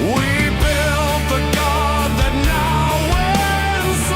We built the God that now wins.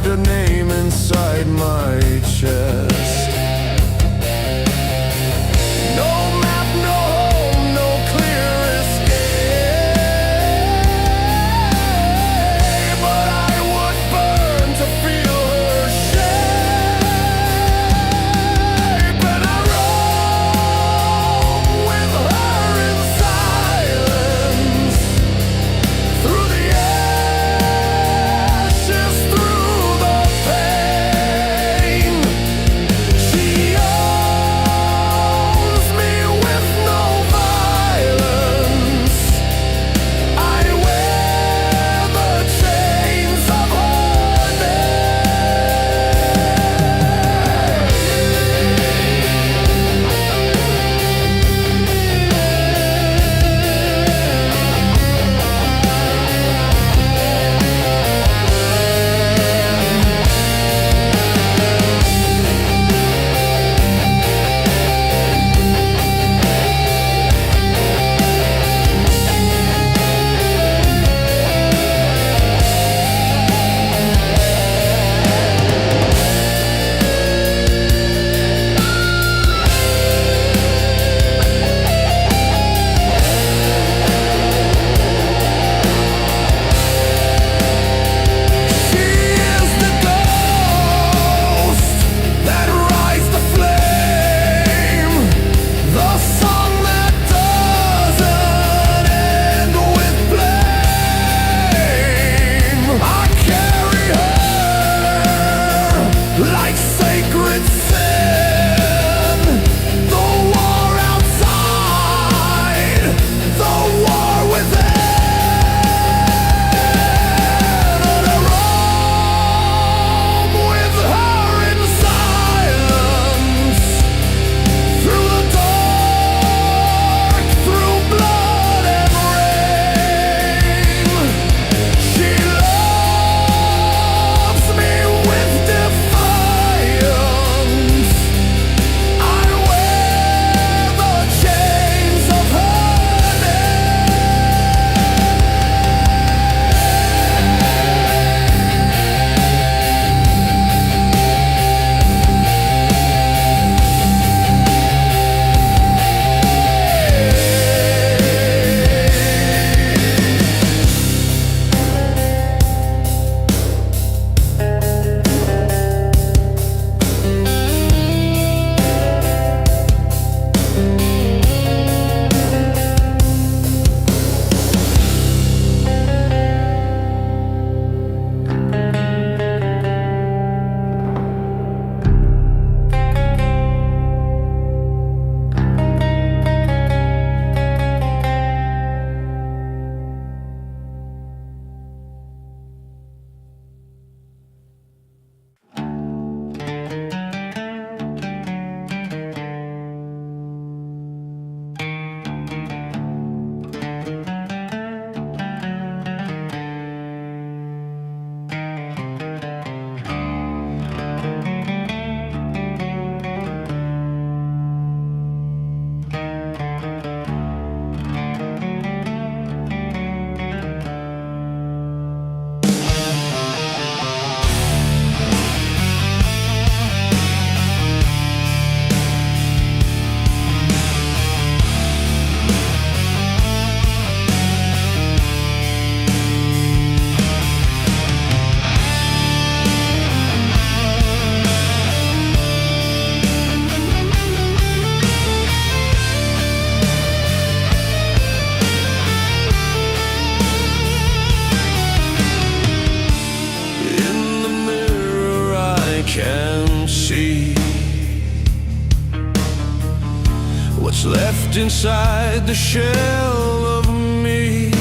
carved a name inside my chest. No map, no home, no clear escape, but I would burn to feel her shape. And I roam with her in silence, through the ashes, through the pain. She owns me with no violence. I wear the chains of her like sacred sin. The war outside, the war within. And I roam with her in silence, through the dark, through blood and rain. She loves me with defiance. I wear the chains of her can see what's left inside the shell of me.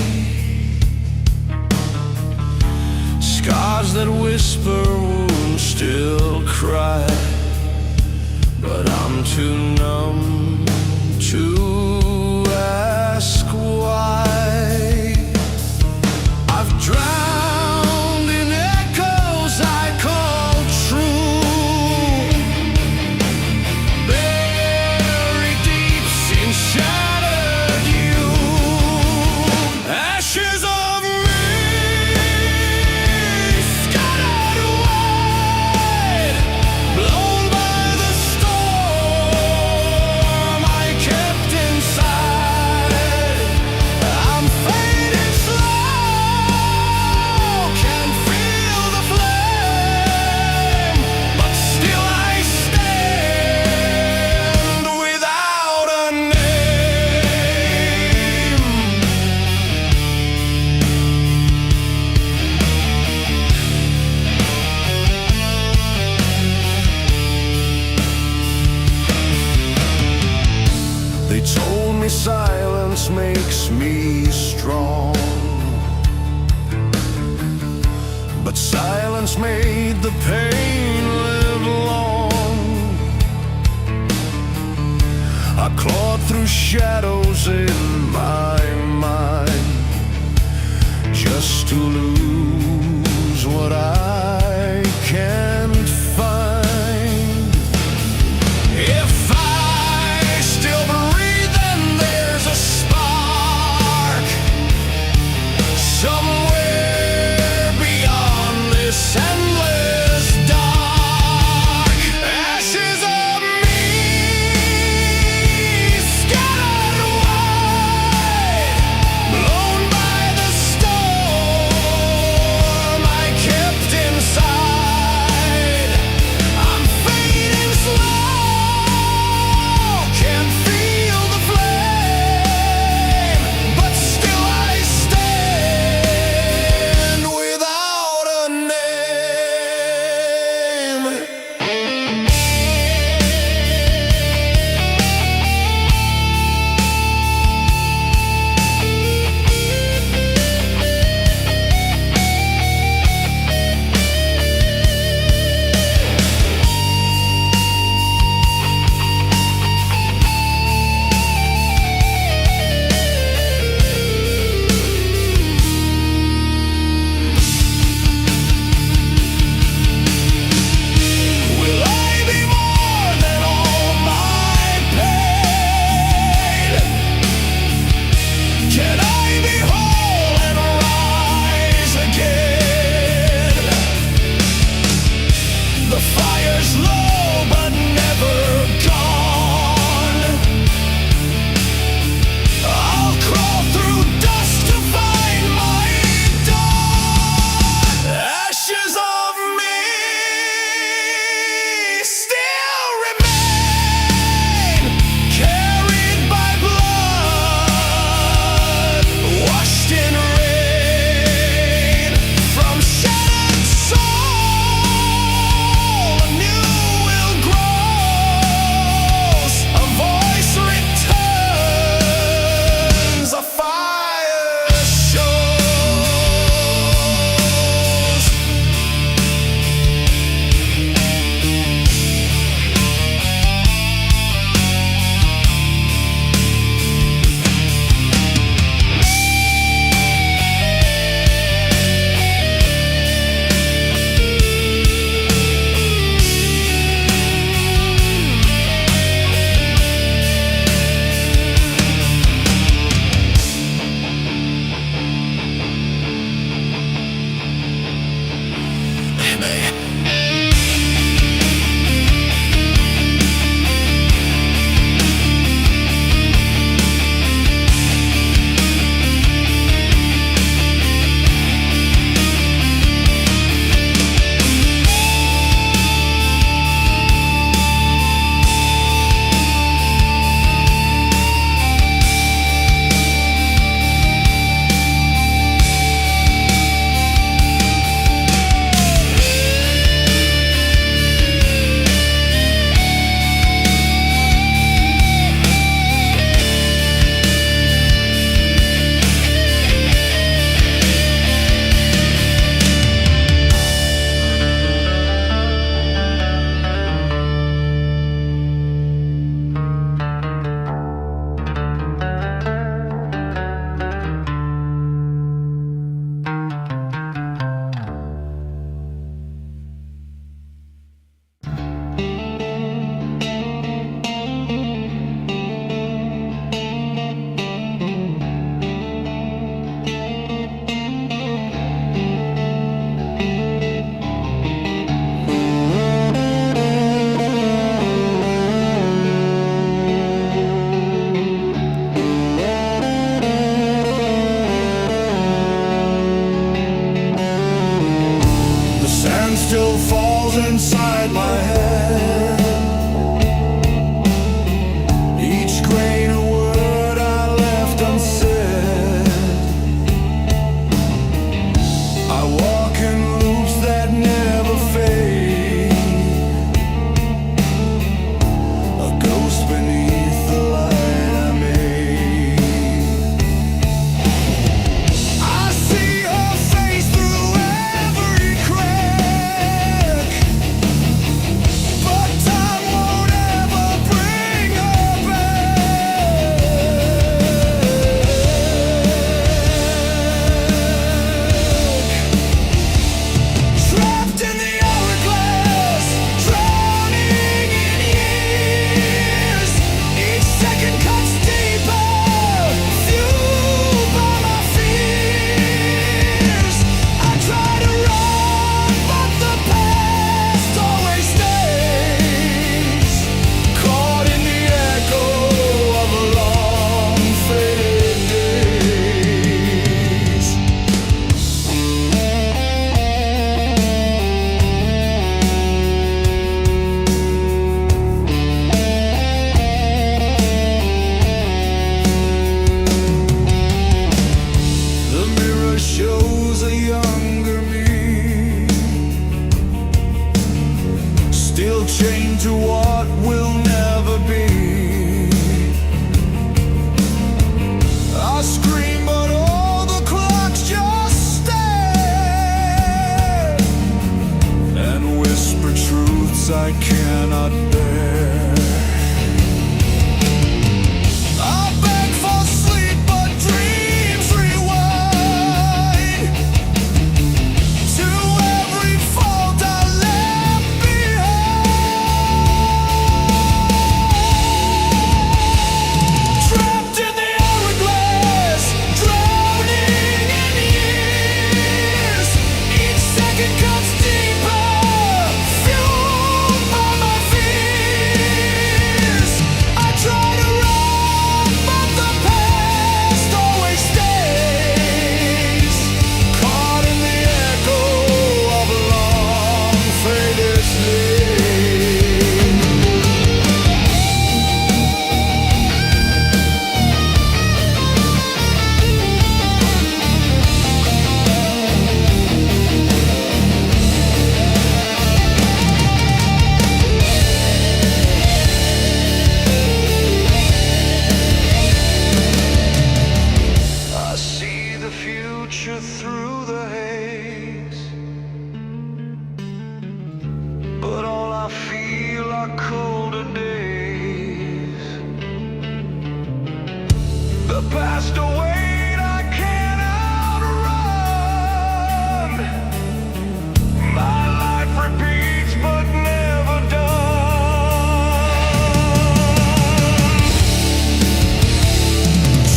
Scars that whisper, wounds still cry, but I'm too numb to ask why. I've drowned in echoes I call true, buried deep in shattered you. silence made the pain live long. I clawed through shadows in my mind just to lose what I can't find. If I still breathe, then there's a spark somewhere beyond this endless dark. Ashes of me scattered wide, blown by the storm I kept inside. I'm fading slow, can't feel the flame, but still I stand without a name. Will I be more than all my pain? Can I be whole and rise again? The fire's low but never gone. I'll crawl through dust to find my dawn. Ashes of me still remain, carried by blood, washed in rain. From shattered soul, anew will grows. A voice returns, a fire shows. The sand still falls inside my head. Each grain of word I left unsaid. I walk in loops that never fade. A ghost beneath the light I made. I see her face through every crack. the haze, but all I feel are colder days. The past await I can't outrun. My life repeats but never done.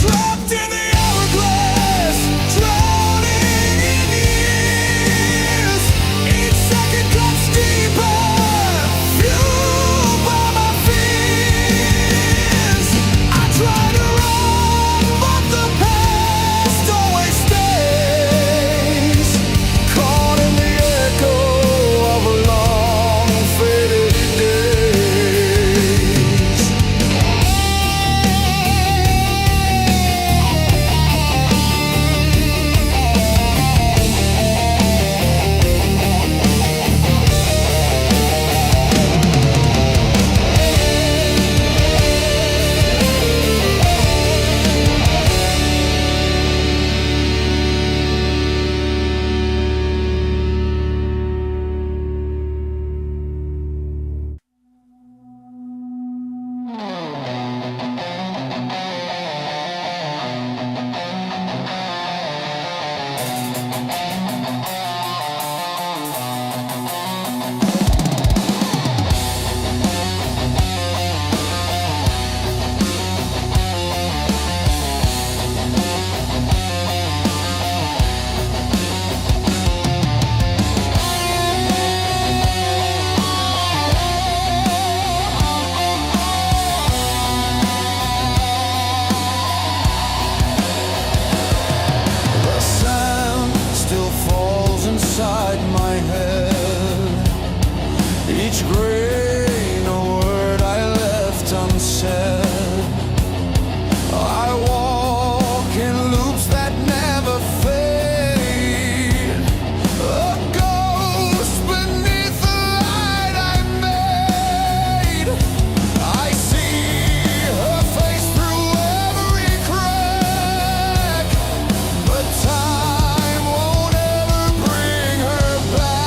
Trapped in the hourglass, drowning in years. Each second cuts deeper, fueled by my fears. I try to run, but the past always stays, caught in the echo of long faded days. The sound still falls inside my head. Each grain a word I left unsaid. I walk in loops that never fade. A ghost beneath the light I made. I see her face through every crack, but time won't ever bring her back.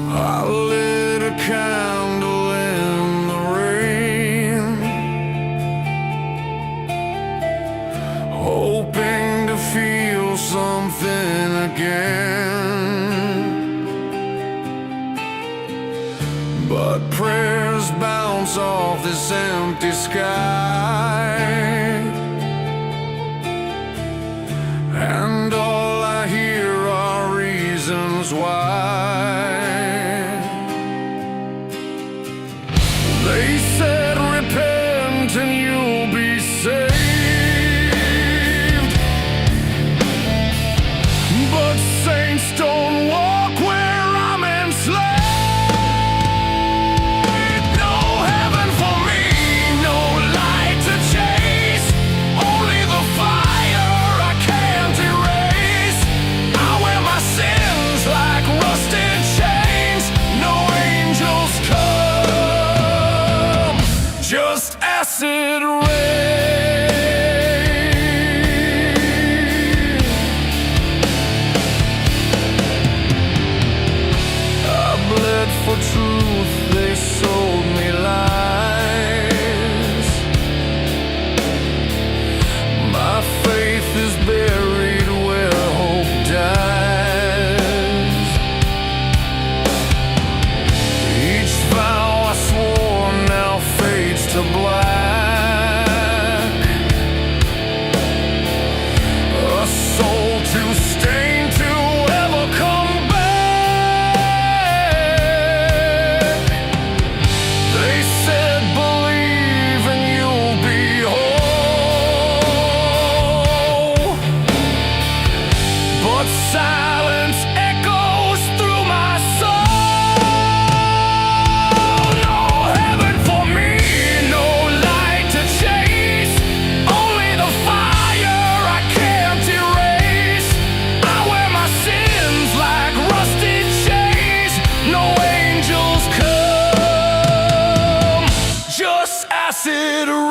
I lit a candle in the rain, hoping to feel something again. But prayers bounce off this empty sky, and all I hear are reasons why. They said repent and you'll be saved, but saints don't walk where I'm enslaved. No heaven for me, no light to chase, only the fire I can't erase. I wear my sins like rusted chains, no angels come, just acid rain. I bled for truth, they sold me lies. My faith is buried where hope dies. Each vow I swore now fades to black. A soul too stained to ever come back. They said believe and you'll be whole, but silence echoes through my soul. No heaven for me, no light to chase, only the fire I can't erase. I wear my sins like rusted chains, no angels come, just acid rain.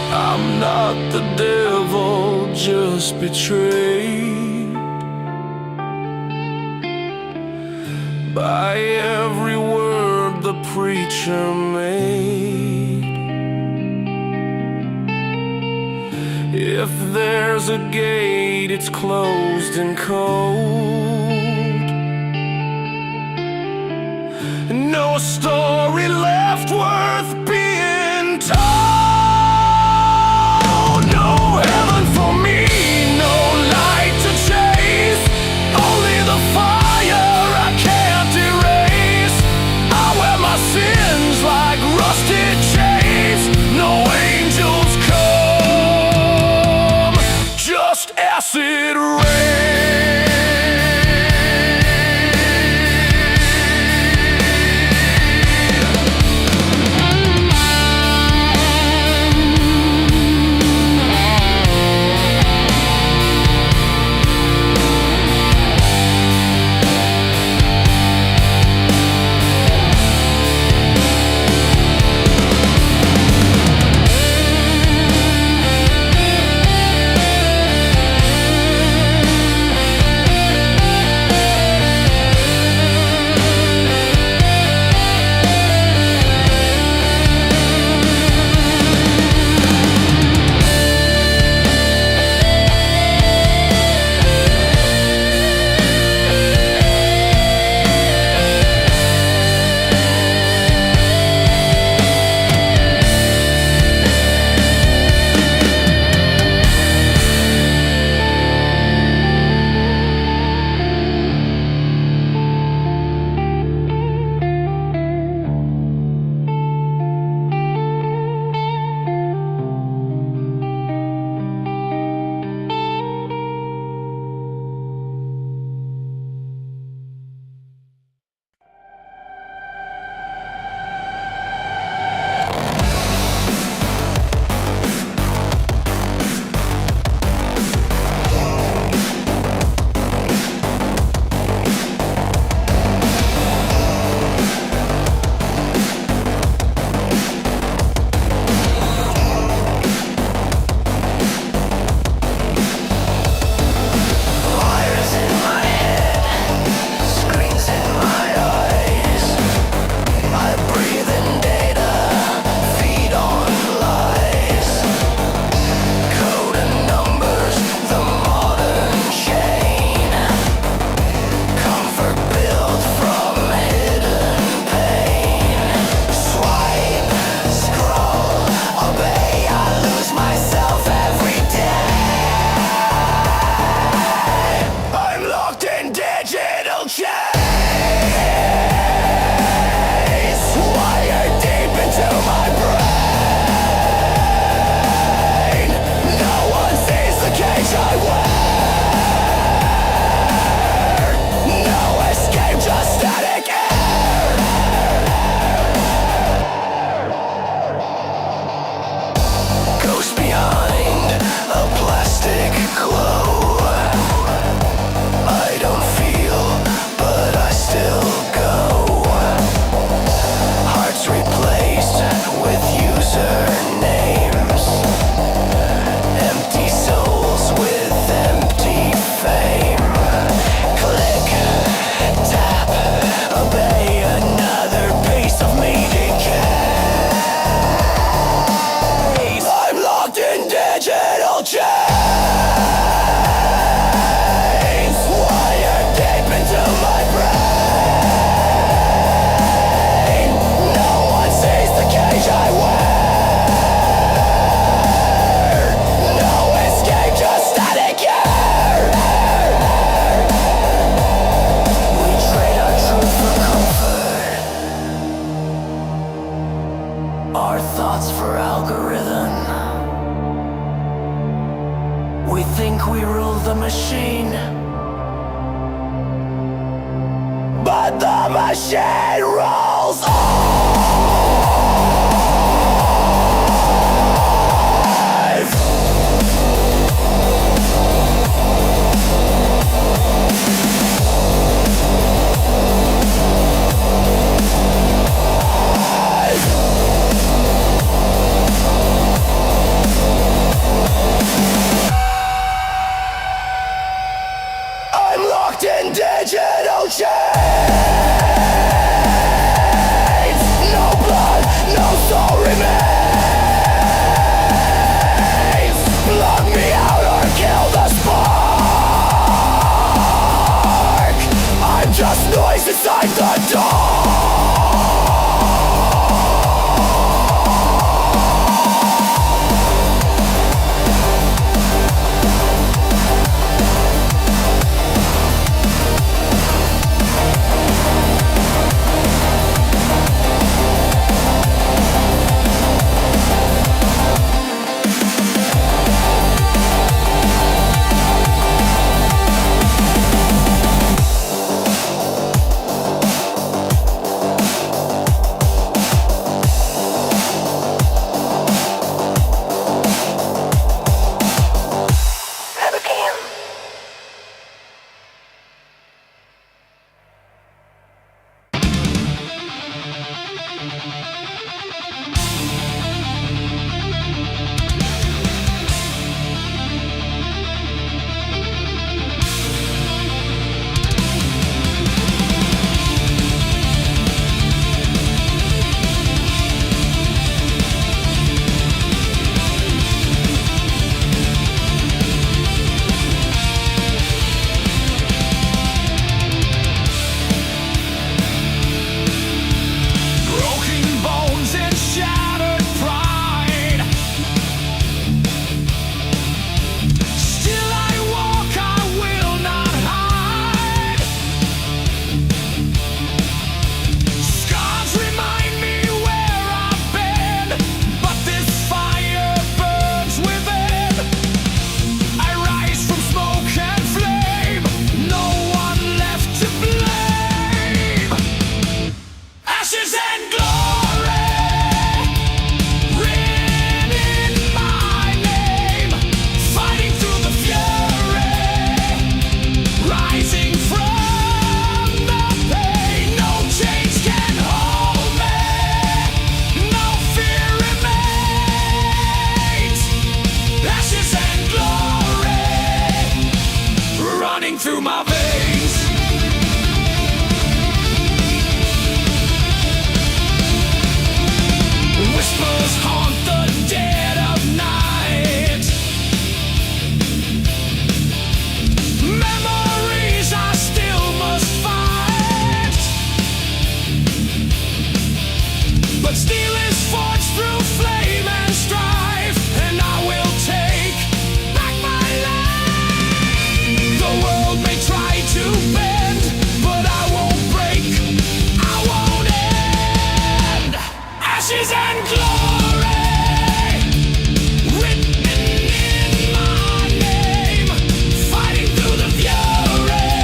I'm not the devil, just betrayed by every word the preacher made. If there's a gate, it's closed and cold. No story left worth being told. No heaven for me, no light to chase, only the fire I can't erase. I wear my sins like rusted chains, no angels come, just acid rain. thoughts for algorithm. We think we rule the machine, but the machine rules in digital chains. No blood, no soul remains. Plug me out or kill the spark. I'm just noise inside the dark. Through my veins, whispers haunt the dead of night. Memories I still must fight, but steel is forged through flame and strife, and I will take back my life. The world may try to bend, but I won't break, I won't end. Ashes and glory, written in my name, fighting through the fury,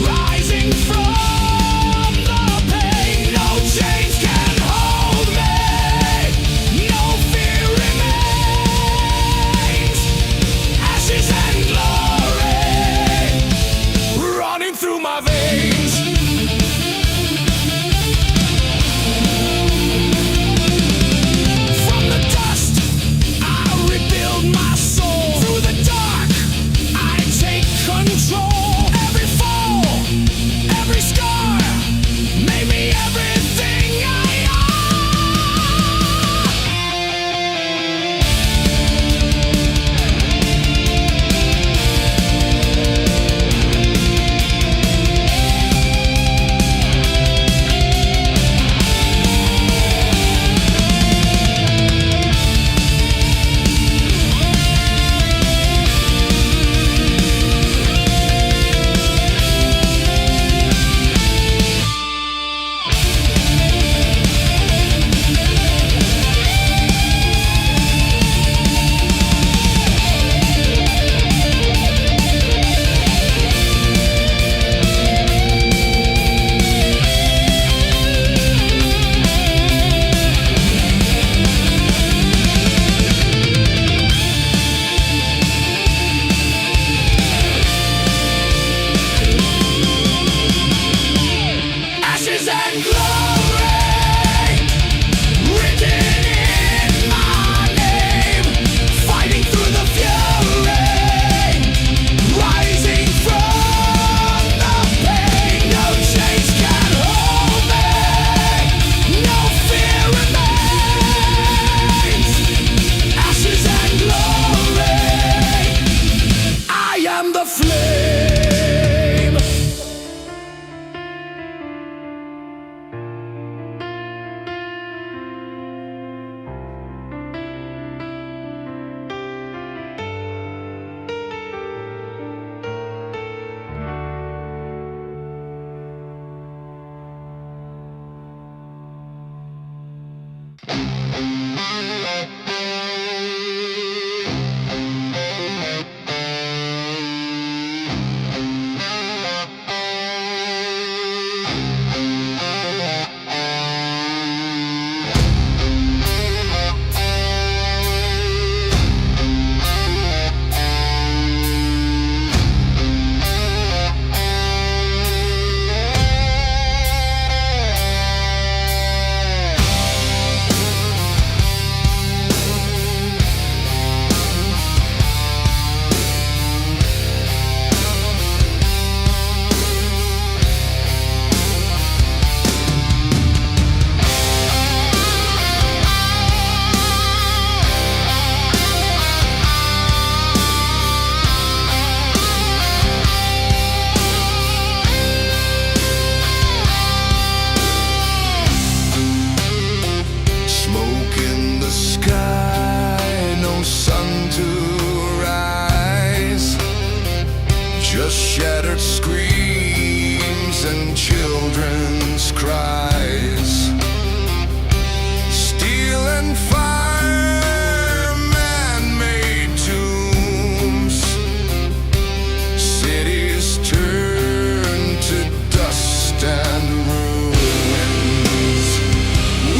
rising from the pain. No chains can hold me, no fear remains. Ashes and glory, running through my veins. and glory, written in my name, fighting through the fury, rising from the pain. No chains can hold me, no fear remains. Ashes and glory, I am the flame. Shattered screams and children's cries, steel and fire, man-made tombs, cities turn to dust and ruins.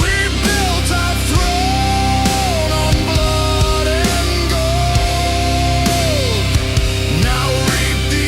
We built our throne on blood and gold. Now reap the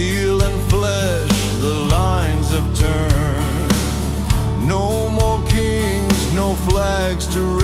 steel and flesh, the lines have turned. No more kings, no flags to